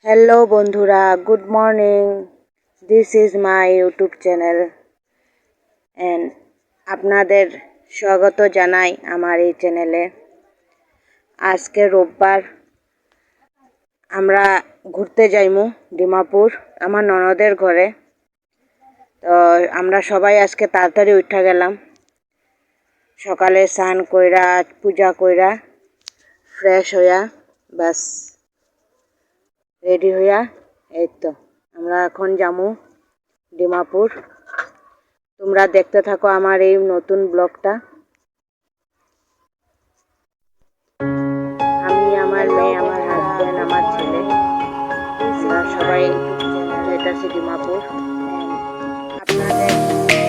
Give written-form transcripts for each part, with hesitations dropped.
Hello বন্ধুরা, good morning. This is my YouTube channel and আপনাদের স্বাগত জানাই আমার এই চ্যানেলে। আজকে রোববার, আমরা ঘুরতে যাইমু ডিমাপুর আমার ননদের ঘরে। তো আমরা সবাই আজকে তাড়াতাড়ি উঠা গেলাম, সকালে স্নান কইরা পূজা কইরা ফ্রেশ হইয়া বাস রেডি হইয়া এই তো আমরা এখন যামু ডিমাপুর। তোমরা দেখতে থাকো আমার এই নতুন ব্লগটা। আমি, আমার মেয়ে, আমার হাজবেন্ড, আমার ছেলে, আমরা সবাই যাইতাছি ডিমাপুর। আপনাদের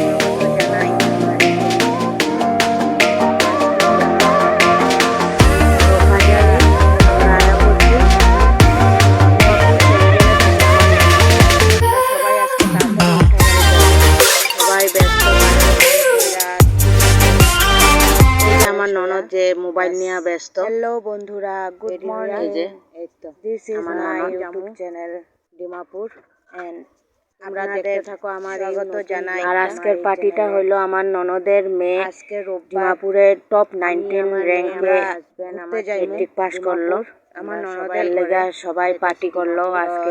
স্বাগত জানাই আমার এই আমার ননদ যে মোবাইল নিয়ে ব্যস্ত। হ্যালো বন্ধুরা, good morning. This is my YouTube channel Dimapur and আমরা দেখতে থাকো আমার স্বাগত জানাই। আর আজকের পার্টিটা হলো আমার ননদের মেয়ে আজকে ডিমাপুরের টপ 19 র্যাঙ্কে মেট্রিক পাস করলো। আমার ননদের লেগা সবাই পার্টি করলো আজকে।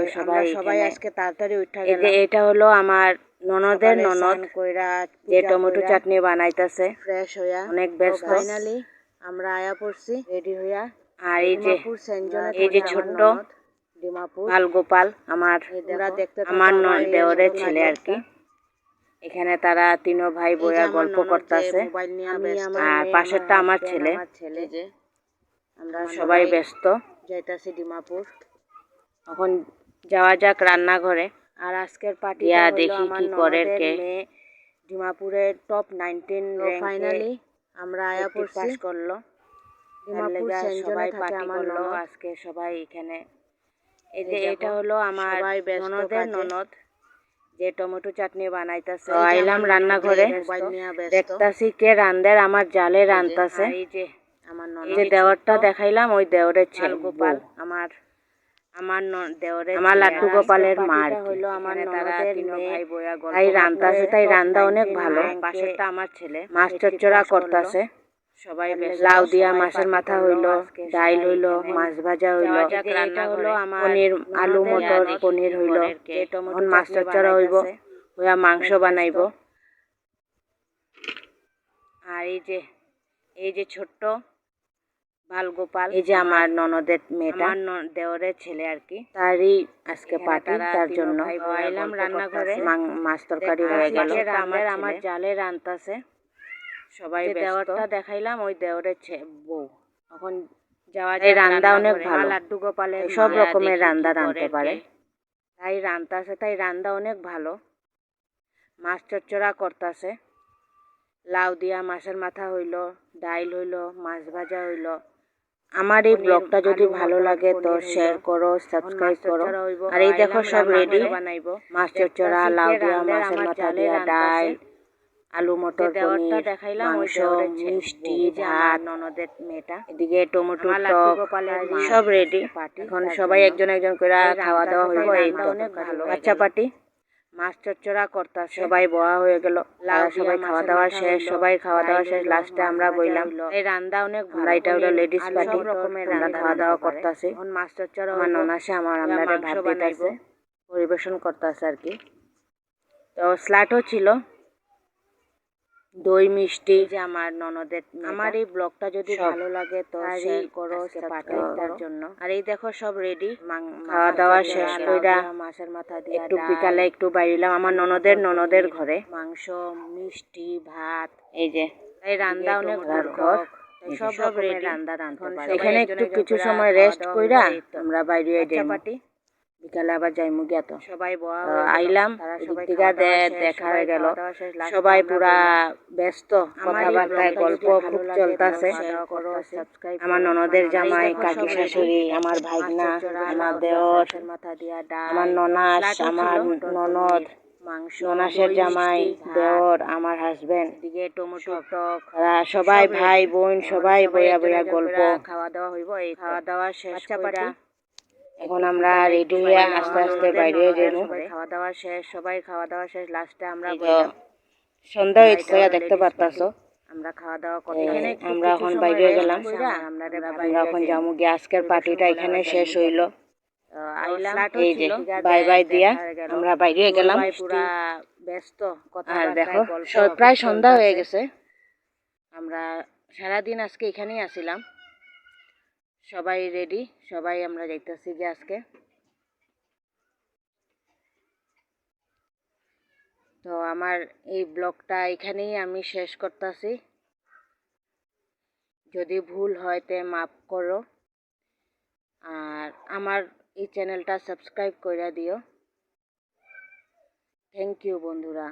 সবাই আজকে তাড়াতাড়ি উঠা গেল। এটা হলো আমার ননদের ননদ কইরা যে টমেটো চাটনি বানাইতেছে ফ্রেশ হইয়া, অনেক ব্যস্ত। ফাইনালি আমরা আয়া পড়ছি রেডি হইয়া। আর এই যে ছোট্ট ডিমাপুর বালগোপাল আমার দেওরের ছেলে আর কি। এখানে তারা তিনো ভাই বোয়া গল্প করতেছে, আর পাশেরটা আমার ছেলে। আমরা সবাই ব্যস্ত যাইতাছি ডিমাপুর। এখন যাওয়া যাক রান্নাঘরে। আর আজকের পার্টি দেখি কি করে কে ডিমাপুরের টপ 19 ফাইনালি আমরা আয়া পাস করলো। ডিমাপুর সবাই পার্টি করলো আজকে সবাই এখানে। এই যে এটা হলো আমার ননদের ননদ যে টমেটো চাটনি বানাইতেছে। আইলাম রান্নাঘরে, দেখতাছি কে রান্দের। আমার জালে রান্তাছে। এই যে আমার ননদ, যে দেওরটা দেখাইলাম ওই দেওরের ছেলে গোপাল, আমার দেওরের, আমার লাড্ডু গোপালের মা হইলো আমার ননদের মেয়ে। তাই রান্তাছে, তাই রান্দা অনেক ভালো। পাশেরটা আমার ছেলে মাছ চচ্চড়া করতেছে। সবাই লাউ দিয়া মাছের মাথা হইলো, ডাইল হইলো, মাছ ভাজা হইলো। এটা হলো আমার পনির, আলু মটর পনির হইলো। এখন মাছ চচ্চড়া হইব, হইয়া মাংস বানাইব। আর এই যে ছোট্ট বালগোপাল, এই যে আমার ননদের মেয়েটা, আমার দেওরের ছেলে আর কি। তারই আজকে পার্টি, তার জন্য আইলাম রান্নাঘরে। মাছ তরকারি হয়ে গেল। আমার জালে রান্তাছে সবাই। দেওরটা দেখাইলাম ওই দেওরের বউ। এখন যাওয়া যায়। রান্দা অনেক ভালো, লাড্ডু গোপালের সব রকমের রান্দা রাঁধতে পারে। তাই রান্তাছে, তাই রান্দা অনেক ভালো। মাছ চচ্চড়া করতাছে, লাউ দিয়া মাছের মাথা হইলো, ডাইল হইলো, মাছ ভাজা হইলো। আমার এই ব্লগটা যদি ভালো লাগে তো শেয়ার করো, সাবস্ক্রাইব করো। আর এই দেখো সব রেডি, মাছ চচ্চড়া, লাউ দিয়া মাছের মাথা দিয়া ডাল, আলু মটর পনির, মাংস, মিষ্টি, ভাত, ননদের মেয়েটা এদিকে টমেটো টক, সব রেডি। এখন সবাই একজন একজন করে খাওয়া দাওয়া হইব। এই তো বাচ্চা পার্টি। মাছ চচ্চড়া করতা সবাই বয়া হয়ে গেল। সবাই খাওয়া দাওয়া শেষ, লাস্টে আমরা বইলাম। এই রান্দা অনেক ভালো। এটা হলো লেডিস পার্টি, আমরা খাওয়া দাওয়া করতেছি। এখন মাছ চচ্চড়া আমার ননাসে আমার আমরারে ভাত দিতেছে, পরিবেশন করতেছে আর কি। তো স্লাটও ছিল, দই মিষ্টি। যে আমার ননদের, আমার এই ব্লগটা যদি ভালো লাগে তো শেয়ার করো, সাবস্ক্রাইব জন্য। আর এই দেখো সব রেডি, খাওয়া দাওয়া শেষ কইরা মাছের মাথা দিয়ে একটু বিকালে একটু বাইরিলাম আমার ননদের ঘরে। মাংস, মিষ্টি, ভাত, এই যে এই রান্দা অনেক ঘর, সব রেডি রান্দা রাঁধতে পারে। এখানে একটু কিছু সময় রেস্ট কইরা আমরা বাইরে যাই। বিকালে আবার যাইমু গিয়া। তো সবাই আইলাম, দেখা হয়ে গেল। সবাই পুরা ব্যস্ত, কথাবার্তায় গল্প খুব চলতেছে। আমার ননদের জামাই, কাকি শাশুড়ি, আমার ভাইগনা, আমার দেওর, আমার ননাস, আমার ননদ, ননাসের জামাই, দেওর, আমার হাজবেন্ড, দিকে টমেটো টক, সবাই ভাই বোন সবাই বইয়া বইয়া গল্প। খাওয়া দাওয়া হইব। এই খাওয়া দাওয়া শেষ করে এখন আমরা রেডি হয়ে আস্তে আস্তে বাইরে যাবো। সবাই খাওয়া দাওয়া শেষ লাস্টে আমরা সন্ধ্যা হয়েছে দেখতে পারতাছো। আমরা খাওয়া দাওয়া করে আমরা এখন বাইরে গেলাম। আমরা এখন যাবো গিয়ে আজকের পার্টিটা এখানে শেষ হইলো। এই যে বাই বাই দিয়া আমরা বাইরে গেলাম। পুরা ব্যস্ত আর দেখো প্রায় সন্ধ্যা হয়ে গেছে। আমরা সারাদিন আজকে এখানেই আছিলাম। সবাই রেডি, সবাই আমরা যাইতেছি যে আজকে। তো আমার এই ব্লগটা এখানেই আমি শেষ করতেছি। যদি ভুল হয় তে মাফ করো, আর আমার এই চ্যানেলটা সাবস্ক্রাইব করে দিও। থ্যাংক ইউ বন্ধুরা।